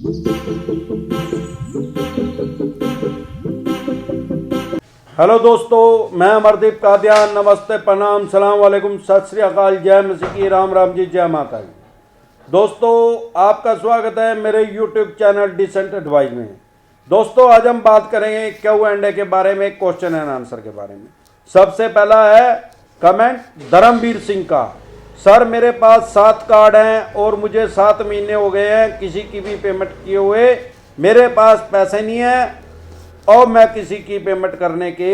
Hello दोस्तों, मैं अमरदीप कादियान। नमस्ते, प्रणाम, सलाम वालेकुम, सत श्री अकाल, जय मसीह की, राम राम जी, जय माता जी। दोस्तों, आपका स्वागत है मेरे यूट्यूब चैनल डिसेंट एडवाइस में। दोस्तों, आज हम बात करेंगे Q&A के बारे में, क्वेश्चन एंड आंसर के बारे में। सबसे पहला है कमेंट धर्मवीर सिंह का। सर, मेरे पास 7 कार्ड हैं और मुझे 7 महीने हो गए हैं किसी की भी पेमेंट किए हुए। मेरे पास पैसे नहीं है और मैं किसी की पेमेंट करने के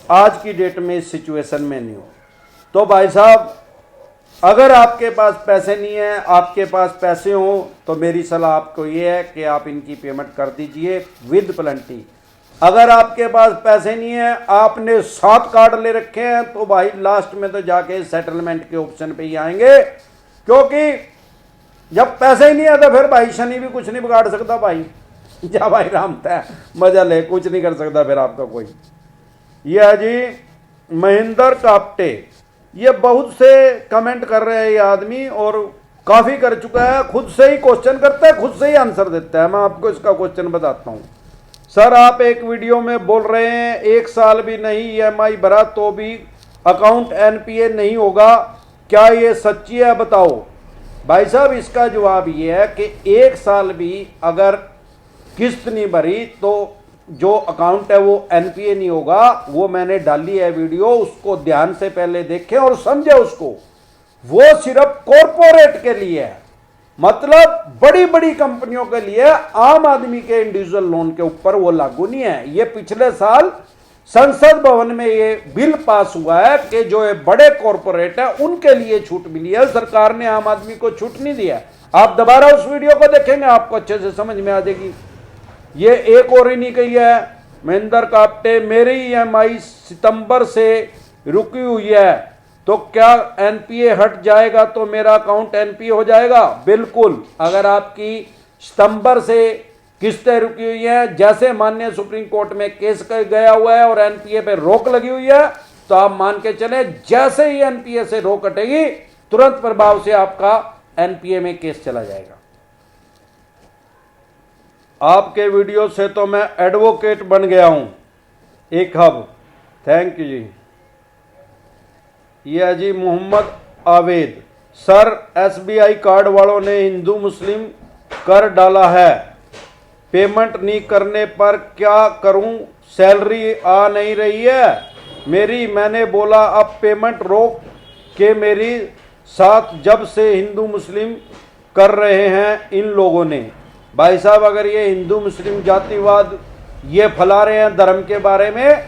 आज की डेट में इस सिचुएशन में नहीं हूँ। तो भाई साहब, अगर आपके पास पैसे नहीं है, आपके पास पैसे हो, तो मेरी सलाह आपको ये है कि आप इनकी पेमेंट कर दीजिए विद पेनल्टी। अगर आपके पास पैसे नहीं है, आपने 7 कार्ड ले रखे हैं, तो भाई लास्ट में तो जाके सेटलमेंट के ऑप्शन पे ही आएंगे, क्योंकि जब पैसे ही नहीं है तो फिर भाई शनि भी कुछ नहीं बिगाड़ सकता भाई। जा भाई राम तय मजा ले, कुछ नहीं कर सकता फिर आपका कोई। ये है जी महेंद्र काप्टे। ये बहुत से कमेंट कर रहे हैं ये आदमी, और काफी कर चुका है। खुद से ही क्वेश्चन करता है, खुद से ही आंसर देता है। मैं आपको इसका क्वेश्चन बताता हूं। सर, आप एक वीडियो में बोल रहे हैं 1 साल भी नहीं EMI भरा तो भी अकाउंट NPA नहीं होगा, क्या ये सच्ची है? बताओ। भाई साहब, इसका जवाब ये है कि 1 साल भी अगर किस्त नहीं भरी तो जो अकाउंट है वो NPA नहीं होगा। वो मैंने डाली है वीडियो, उसको ध्यान से पहले देखें और समझे उसको। वो सिर्फ कॉरपोरेट के लिए है, मतलब बड़ी बड़ी कंपनियों के लिए। आम आदमी के इंडिविजुअल लोन के ऊपर वो लागू नहीं है। ये पिछले साल संसद भवन में ये बिल पास हुआ है कि जो ये बड़े कॉरपोरेट है उनके लिए छूट मिली है। सरकार ने आम आदमी को छूट नहीं दिया। आप दोबारा उस वीडियो को देखेंगे, आपको अच्छे से समझ में आ जाएगी। ये एक और ही नहीं कही है महेंद्र काप्टे, मेरी EMI सितंबर से रुकी हुई है, तो क्या NPA हट जाएगा तो मेरा अकाउंट NPA हो जाएगा? बिल्कुल। अगर आपकी सितंबर से किस्तें रुकी हुई हैं, जैसे माननीय सुप्रीम कोर्ट में केस गया हुआ है और NPA पे रोक लगी हुई है, तो आप मान के चले जैसे ही NPA से रोक हटेगी, तुरंत प्रभाव से आपका NPA में केस चला जाएगा। आपके वीडियो से तो मैं एडवोकेट बन गया हूं। एक हब, थैंक यू जी। यह जी मोहम्मद आवेद। सर, SBI कार्ड वालों ने हिंदू मुस्लिम कर डाला है, पेमेंट नहीं करने पर क्या करूं? सैलरी आ नहीं रही है मेरी। मैंने बोला अब पेमेंट रोक के मेरी साथ जब से हिंदू मुस्लिम कर रहे हैं इन लोगों ने। भाई साहब, अगर ये हिंदू मुस्लिम जातिवाद ये फैला रहे हैं धर्म के बारे में,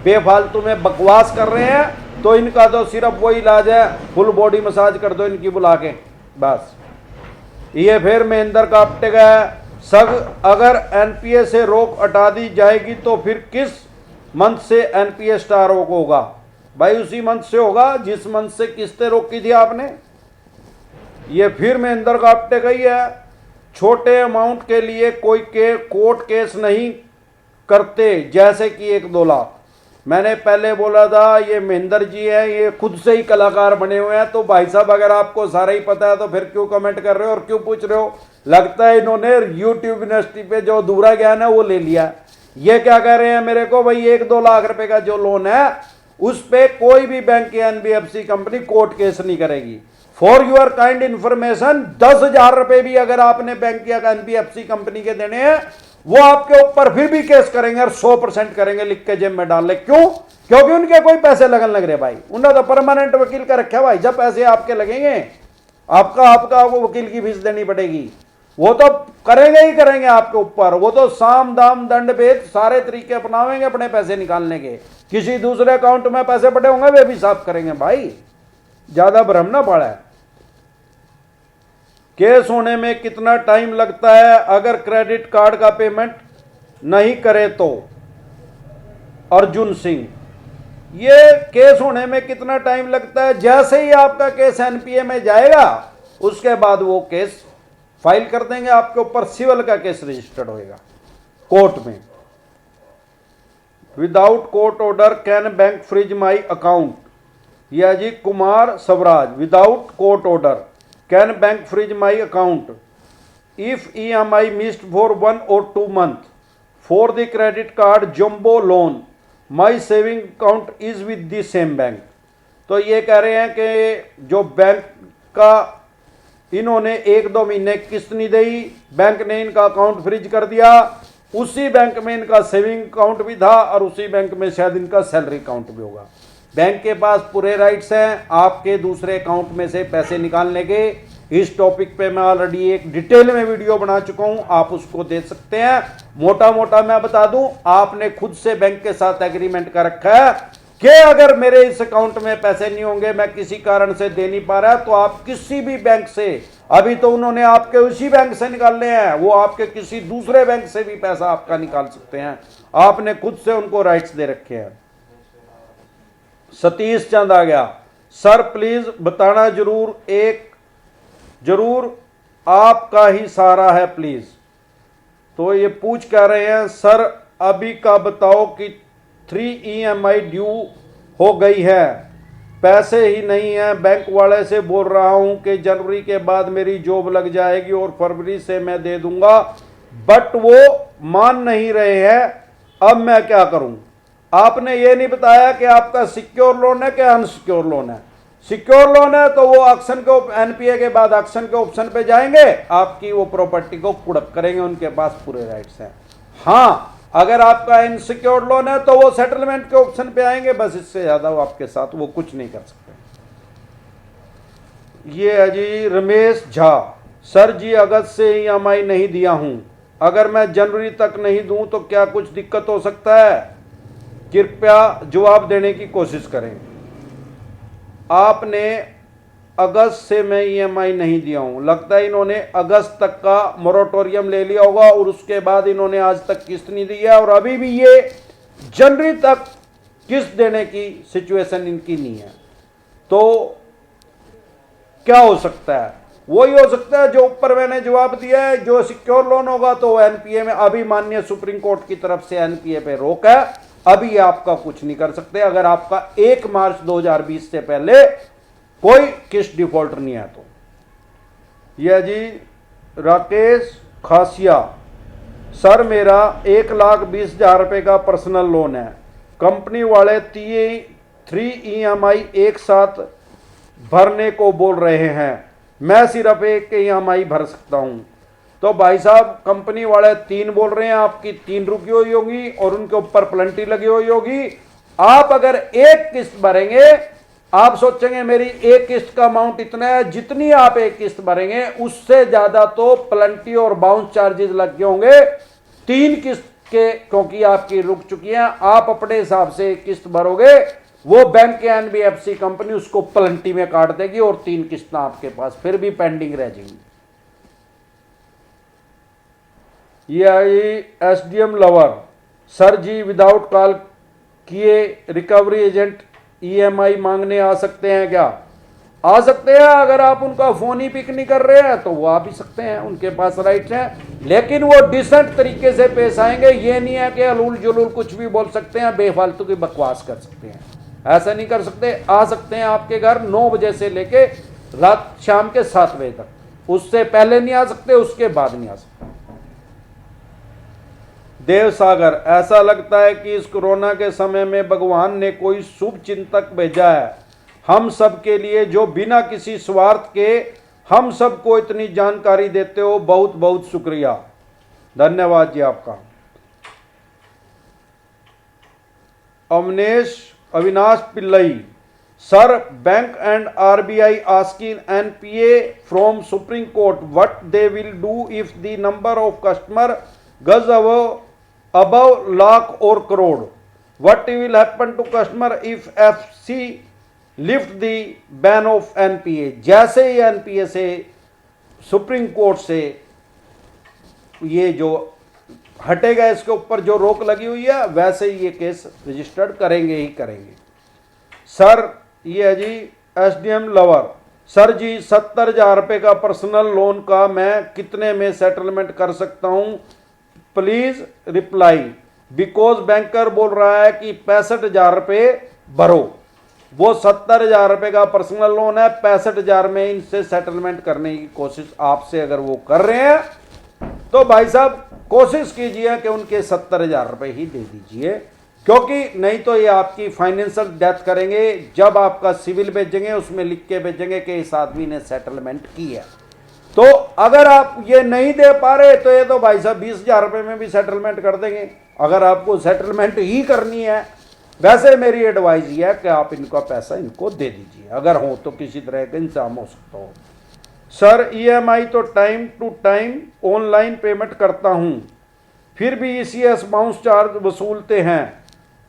बेफालतू में बकवास कर रहे हैं, तो इनका तो सिर्फ वही इलाज है, फुल बॉडी मसाज कर दो इनकी बुला के, बस। ये फिर महेंद्र काप्टे गए। सग अगर NPA से रोक हटा दी जाएगी तो फिर किस मंथ से NPA स्टार रोक होगा? भाई उसी मंथ से होगा जिस मंथ से किस्तें रोकी थी आपने। ये फिर महेंद्र काप्टे गई है। छोटे अमाउंट के लिए कोई कोर्ट केस नहीं करते, जैसे कि 1-2 लाख। मैंने पहले बोला था ये महेंद्र जी है, ये खुद से ही कलाकार बने हुए हैं। तो भाई साहब, अगर आपको सारा ही पता है तो फिर क्यों कमेंट कर रहे हो और क्यों पूछ रहे हो? लगता है इन्होंने यूट्यूब यूनिवर्सिटी पे जो अधूरा ज्ञान है वो ले लिया। ये क्या कह रहे हैं मेरे को, भाई 1-2 लाख रुपए का जो लोन है उस पे कोई भी बैंक या NBFC कंपनी कोर्ट केस नहीं करेगी। फॉर यूर काइंड इंफॉर्मेशन, 10,000 रुपए भी अगर आपने बैंक या NBFC कंपनी के देने हैं, वो आपके ऊपर फिर भी केस करेंगे और 100% करेंगे, लिख के जेब में डाल ले। क्यों? क्योंकि उनके कोई पैसे लगन लग रहे भाई। उन्होंने तो परमानेंट वकील का रखा भाई। जब पैसे आपके लगेंगे, आपको वकील की फीस देनी पड़ेगी। वो तो करेंगे ही करेंगे आपके ऊपर। वो तो साम दाम दंड भेद सारे तरीके अपनावेंगे अपने पैसे निकालने के। किसी दूसरे अकाउंट में पैसे पड़े होंगे, वे भी साफ करेंगे भाई। ज्यादा भ्रम ना पड़ा है। केस होने में कितना टाइम लगता है अगर क्रेडिट कार्ड का पेमेंट नहीं करे तो? अर्जुन सिंह। ये केस होने में कितना टाइम लगता है? जैसे ही आपका केस NPA में जाएगा उसके बाद वो केस फाइल कर देंगे आपके ऊपर, सिविल का केस रजिस्टर्ड होएगा कोर्ट में। Without court order can bank freeze my account? या जी Kumar Swaraj. Without court order can bank freeze my account? if EMI missed for 1 or 2 months for the credit card jumbo loan, my saving account is with the same bank। तो ये कह रहे हैं कि जो bank का इन्होंने 1-2 महीने किस्त नहीं दी, बैंक ने इनका अकाउंट फ्रीज कर दिया, उसी बैंक में इनका सेविंग अकाउंट भी था और उसी बैंक में शायद इनका सैलरी अकाउंट भी होगा। बैंक के पास पूरे राइट्स हैं आपके दूसरे अकाउंट में से पैसे निकालने के। इस टॉपिक पे मैं ऑलरेडी एक डिटेल में वीडियो बना चुका हूं, आप उसको देख सकते हैं। मोटा मोटा मैं बता दूं, आपने खुद से बैंक के साथ एग्रीमेंट कर रखा है कि अगर मेरे इस अकाउंट में पैसे नहीं होंगे, मैं किसी कारण से दे नहीं पा रहा, तो आप किसी भी बैंक से, अभी तो उन्होंने आपके उसी बैंक से निकालने हैं, वो आपके किसी दूसरे बैंक से भी पैसा आपका निकाल सकते हैं। आपने खुद से उनको राइट्स दे रखे हैं। सतीश चंद आ गया, सर प्लीज बताना जरूर आपका ही सारा है प्लीज। तो ये पूछ कर रहे हैं, सर अभी का बताओ कि 3 EMI ड्यू हो गई है, पैसे ही नहीं है। बैंक वाले से बोल रहा हूं कि जनवरी के बाद मेरी जॉब लग जाएगी और फरवरी से मैं दे दूंगा, बट वो मान नहीं रहे हैं। अब मैं क्या करूं? आपने ये नहीं बताया कि आपका सिक्योर लोन है कि अनसिक्योर लोन है। सिक्योर लोन है तो वो ऑक्शन के NPA के बाद ऑक्शन के ऑप्शन पे जाएंगे, आपकी वो प्रॉपर्टी को कुड़प करेंगे, उनके पास पूरे राइट्स हैं। हाँ, अगर आपका इनसिक्योर लोन है तो वो सेटलमेंट के ऑप्शन पे आएंगे, बस इससे ज्यादा वो आपके साथ वो कुछ नहीं कर सकते। ये है जी रमेश झा, सर जी अगस्त से EMI नहीं दिया हूं, अगर मैं जनवरी तक नहीं दूं तो क्या कुछ दिक्कत हो सकता है? कृपया जवाब देने की कोशिश करें। आपने अगस्त से मैं EMI नहीं दिया हूं, लगता है इन्होंने अगस्त तक का मोरेटोरियम ले लिया होगा और उसके बाद इन्होंने आज तक किस्त नहीं दी है और अभी भी ये जनवरी तक किस्त देने की सिचुएशन इनकी नहीं है। तो क्या हो सकता है? वही हो सकता है जो ऊपर मैंने जवाब दिया है। जो सिक्योर लोन होगा तो NPA में, अभी माननीय सुप्रीम कोर्ट की तरफ से NPA पे रोक है, अभी आप कुछ नहीं कर सकते अगर आपका 1 मार्च 2020 से पहले कोई किस्त डिफॉल्टर नहीं है तो। यह जी राकेश खासिया, सर मेरा 1,20,000 रुपए का पर्सनल लोन है, कंपनी वाले 3 EMI एक साथ भरने को बोल रहे हैं, मैं सिर्फ एक EMI भर सकता हूं। तो भाई साहब, कंपनी वाले 3 बोल रहे हैं, आपकी 3 रुकी हुई होगी और उनके ऊपर प्लेंटी लगी हुई होगी। आप अगर एक किस्त भरेंगे, आप सोचेंगे मेरी एक किस्त का अमाउंट इतना है, जितनी आप एक किस्त भरेंगे उससे ज्यादा तो प्लेंटी और बाउंस चार्जेस लग गए होंगे 3 किस्त के, क्योंकि आपकी रुक चुकी है। आप अपने हिसाब से एक किस्त भरोगे, वो बैंक या NBFC कंपनी उसको प्लेंटी में काट देगी और 3 किस्तें आपके पास फिर भी पेंडिंग रह जाएंगी। ये आई SDM लवर, सर जी विदाउट कॉल किए रिकवरी एजेंट EMI मांगने आ सकते हैं क्या? आ सकते हैं, अगर आप उनका फोन ही पिक नहीं कर रहे हैं तो वो आ भी सकते हैं, उनके पास राइट्स हैं, लेकिन वो डिसेंट तरीके से पेश आएंगे। ये नहीं है कि अलूल जुलूल कुछ भी बोल सकते हैं, बेफालतू की बकवास कर सकते हैं, ऐसा नहीं कर सकते। आ सकते हैं आपके घर 9 बजे से लेके रात शाम के 7 बजे तक, उससे पहले नहीं आ सकते, उसके बाद नहीं आ सकते। देव सागर, ऐसा लगता है कि इस कोरोना के समय में भगवान ने कोई शुभ चिंतक भेजा है हम सब के लिए, जो बिना किसी स्वार्थ के हम सबको इतनी जानकारी देते हो। बहुत बहुत शुक्रिया, धन्यवाद जी आपका। Avinash Pillai, sir bank and RBI asking NPA from Supreme Court what they will do if the number of customer goes above lakh or crore. What will happen to customer if FC lift the ban of NPA? जैसे ही NPA से supreme court से ये जो हटेगा, इसके ऊपर जो रोक लगी हुई है, वैसे ही ये केस रजिस्टर्ड करेंगे ही करेंगे। सर ये है जी SDM लवर, सर जी 70,000 रुपये का पर्सनल लोन का मैं कितने में सेटलमेंट कर सकता हूं? प्लीज रिप्लाई, बिकॉज बैंकर बोल रहा है कि 65,000 रुपये भरो। वो 70,000 रुपये का पर्सनल लोन है, 65,000 में इनसे सेटलमेंट करने की कोशिश आपसे अगर वो कर रहे हैं तो भाई साहब कोशिश कीजिए कि उनके 70,000 रुपये ही दे दीजिए, क्योंकि नहीं तो ये आपकी फाइनेंशियल डेथ करेंगे। जब आपका सिविल भेजेंगे उसमें लिख के भेजेंगे कि इस आदमी ने सेटलमेंट की है। तो अगर आप ये नहीं दे पा रहे तो ये तो भाई साहब 20,000 रुपये में भी सेटलमेंट कर देंगे, अगर आपको सेटलमेंट ही करनी है। वैसे मेरी एडवाइस ये है कि आप इनका पैसा इनको दे दीजिए, अगर हो तो किसी तरह का इंतजाम हो सकता हो। सर ईएमआई तो time to time online payment करता हूं, फिर भी ईसीएस बाउंस चार्ज वसूलते हैं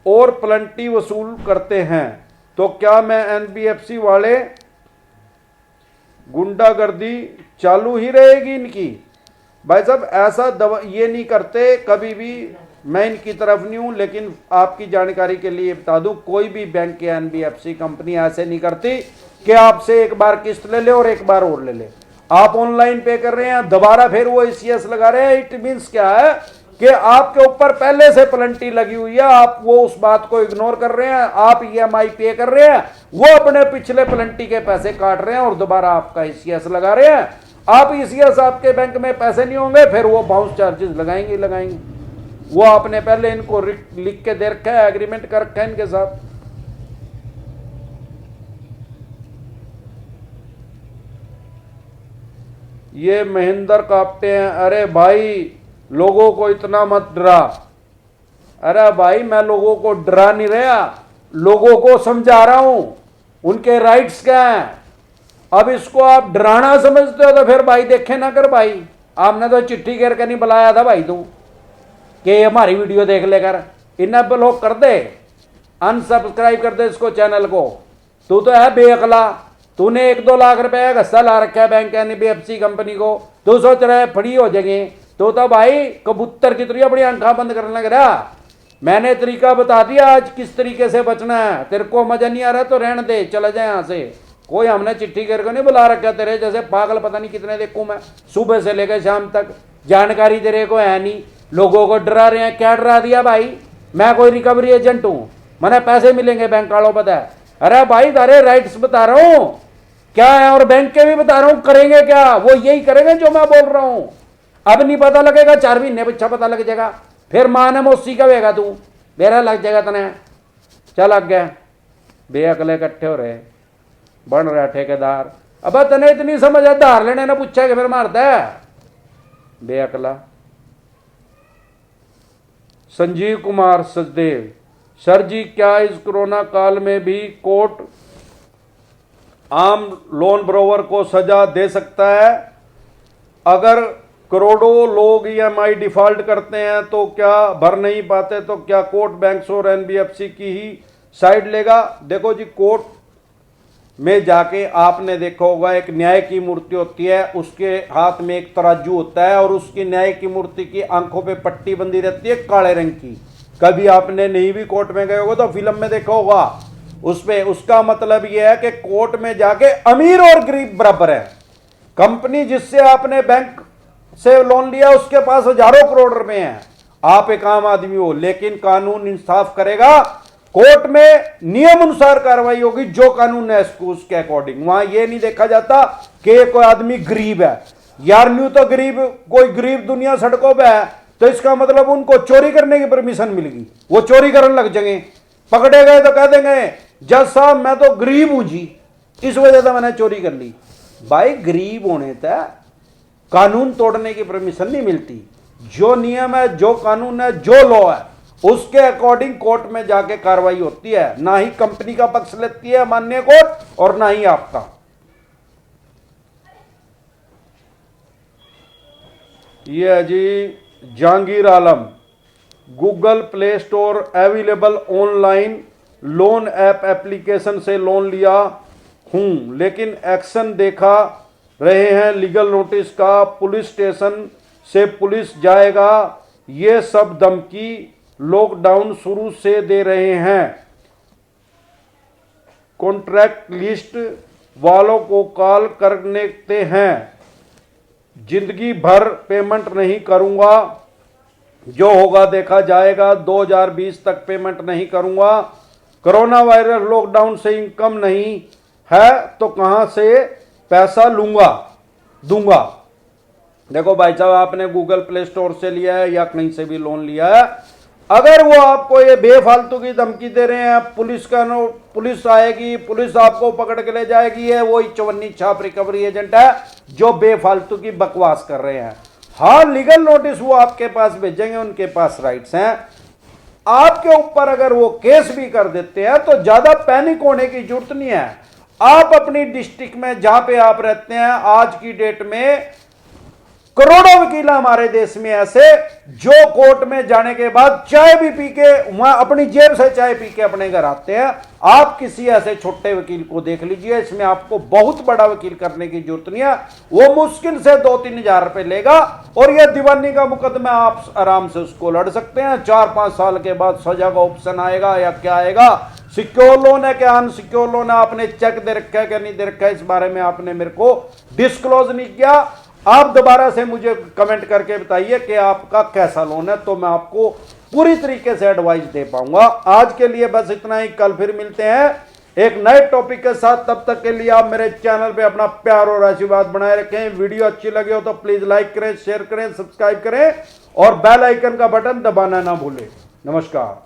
और प्लेंटी वसूल करते हैं, तो क्या मैं एनबीएफसी वाले गुंडागर्दी चालू ही रहेगी इनकी? भाई साहब ऐसा ये नहीं करते कभी भी, मैं इनकी तरफ नहीं हूं, लेकिन आपकी जानकारी के लिए बता दूं, कोई भी बैंक या एनबीएफसी कंपनी ऐसे नहीं करती कि आपसे एक बार किस्त ले ले और एक बार और ले ले। आप ऑनलाइन पे कर रहे हैं, दोबारा फिर वो ईसीएस लगा रहे हैं, इट मींस क्या है कि आपके ऊपर पहले से प्लेंटी लगी हुई है, आप वो उस बात को इग्नोर कर रहे हैं, आप ईएमआई पे कर रहे हैं, वो अपने पिछले प्लेंटी के पैसे काट रहे हैं और दोबारा आपका ईसीएस लगा रहे हैं। आप ईसीएस आपके बैंक में पैसे नहीं होंगे, फिर वो बाउंस चार्जेस लगाएंगे। वो आपने पहले इनको लिख के दे रखा है, एग्रीमेंट कर रखा है इनके साथ। ये महेंद्र कापते हैं, अरे भाई लोगों को इतना मत डरा। अरे भाई मैं लोगों को डरा नहीं रहा, लोगों को समझा रहा हूं उनके राइट्स क्या हैं। अब इसको आप डराना समझते हो तो फिर भाई देखे ना कर भाई, आपने तो चिट्ठी करके नहीं बुलाया था भाई तू कि हमारी वीडियो देख लेकर। इन्हें ब्लॉक कर दे, अनसब्सक्राइब कर दे इसको, चैनल को। तू तो है बेअकला, तूने 1-2 लाख रुपए का ला रखा है बैंक एनबीएफसी कंपनी को, तू सोच रहा है फ्री हो जाएंगे। तो भाई कबूतर की तरह अपनी आंखें बंद करने लग रहा। मैंने तरीका बता दिया आज किस तरीके से बचना है। तेरे को मजा नहीं आ रहा तो रहने दे, चला जाए यहाँ से। कोई हमने चिट्ठी करके नहीं बुला रखा तेरे जैसे पागल, पता नहीं कितने देखूं मैं सुबह से लेकर शाम तक। जानकारी तेरे को है नहीं, लोगों को डरा रहे हैं। क्या डरा दिया भाई? मैं कोई रिकवरी एजेंट हूं, मैंने पैसे मिलेंगे बैंक वालों, पता है। अरे भाई तारे राइट्स बता रहा हूं क्या है, और बैंक के भी बता रहा हूं। करेंगे क्या? वो यही करेंगे जो मैं बोल रहा हूं। अब नहीं पता लगेगा, 4 महीने पीछा पता लग जाएगा, फिर मां ने मौसी का वेगा तू, मेरा लग जाएगा तने। चल लग गया, बेअकले इकट्ठे हो रहे, बन रहा ठेकेदार। अब तने इतनी समझ है, धार लेने ने पूछा कि फिर मारता है बेअकला। संजीव कुमार सचदेव, सर जी क्या इस कोरोना काल में भी कोर्ट आम लोन ब्रोवर को सजा दे सकता है? अगर करोड़ों लोग ईएमआई डिफॉल्ट करते हैं तो क्या भर नहीं पाते, तो क्या कोर्ट बैंक्स और एनबीएफसी की ही साइड लेगा? देखो जी, कोर्ट में जाके आपने देखा होगा एक न्याय की मूर्ति होती है, उसके हाथ में एक तराजू होता है और उसकी न्याय की मूर्ति की आंखों पे पट्टी बंधी रहती है काले रंग की। कभी आपने नहीं भी कोर्ट में गए होगा तो फिल्म में देखा होगा उस पे। उसका मतलब यह है कि कोर्ट में जाके अमीर और गरीब बराबर है। कंपनी जिससे आपने बैंक से लोन लिया उसके पास हजारों करोड़ रुपए हैं, आप एक आम आदमी हो, लेकिन कानून इंसाफ करेगा। कोर्ट में नियम अनुसार कार्रवाई होगी, जो कानून है उसके अकॉर्डिंग। वहां यह नहीं देखा जाता कि कोई आदमी गरीब है। यार न्यू तो गरीब, कोई गरीब दुनिया सड़कों पे है तो इसका मतलब उनको चोरी करने की परमिशन मिलेगी, वो चोरी करने लग जाएंगे। पकड़े गए तो कह देंगे जज साहब मैं तो गरीब हूं जी, इस वजह से मैंने चोरी कर ली। भाई गरीब होने तक कानून तोड़ने की परमिशन नहीं मिलती। जो नियम है, जो कानून है, जो लॉ है, उसके अकॉर्डिंग कोर्ट में जाके कार्रवाई होती है। ना ही कंपनी का पक्ष लेती है माननीय कोर्ट और ना ही आपका। ये है जी Jahangir Alam, Google Play Store available online loan app application से लोन लिया हूं, लेकिन एक्शन देखा रहे हैं लीगल नोटिस का, पुलिस स्टेशन से पुलिस जाएगा, ये सब धमकी लॉकडाउन शुरू से दे रहे हैं। कॉन्ट्रैक्ट लिस्ट वालों को कॉल करते हैं, जिंदगी भर पेमेंट नहीं करूंगा, जो होगा देखा जाएगा, 2020 तक पेमेंट नहीं करूंगा, कोरोना वायरस लॉकडाउन से इनकम नहीं है तो कहां से पैसा दूंगा। देखो भाई साहब, आपने गूगल प्ले स्टोर से लिया है या कहीं से भी लोन लिया है, अगर वो आपको ये बेफालतू की धमकी दे रहे हैं, पुलिस आएगी, पुलिस आपको पकड़ के ले जाएगी, है वो चवन्नी छाप रिकवरी एजेंट है जो बेफालतू की बकवास कर रहे हैं। हाँ, लीगल नोटिस वो आपके पास भेजेंगे, उनके पास राइट्स हैं। आपके ऊपर अगर वो केस भी कर देते हैं तो ज्यादा पैनिक होने की जरूरत नहीं है। आप अपनी डिस्ट्रिक्ट में जहां पे आप रहते हैं, आज की डेट में करोड़ों वकील हमारे देश में ऐसे जो कोर्ट में जाने के बाद चाय भी पी के, वहां अपनी जेब से चाय पी के अपने घर आते हैं। आप किसी ऐसे छोटे वकील को देख लीजिए, इसमें आपको बहुत बड़ा वकील करने की जरूरत नहीं है। वो मुश्किल से 2-3 हजार रुपए लेगा और यह दीवानी का मुकदमा आप आराम से उसको लड़ सकते हैं। 4-5 साल के बाद सजा का ऑप्शन आएगा या क्या आएगा, सिक्योर लोन है क्या अनसिक्योर लोन है, आपने चेक दे रखा है क्या नहीं दे रखा है, इस बारे में आपने मेरे को डिस्क्लोज नहीं किया। आप दोबारा से मुझे कमेंट करके बताइए कि आपका कैसा लोन है, तो मैं आपको पूरी तरीके से एडवाइस दे पाऊंगा। आज के लिए बस इतना ही, कल फिर मिलते हैं एक नए टॉपिक के साथ। तब तक के लिए आप मेरे चैनल पे अपना प्यार और आशीर्वाद बनाए रखें। वीडियो अच्छी लगे हो तो प्लीज लाइक करें, शेयर करें, सब्सक्राइब करें और बेल आइकन का बटन दबाना ना भूलें। नमस्कार।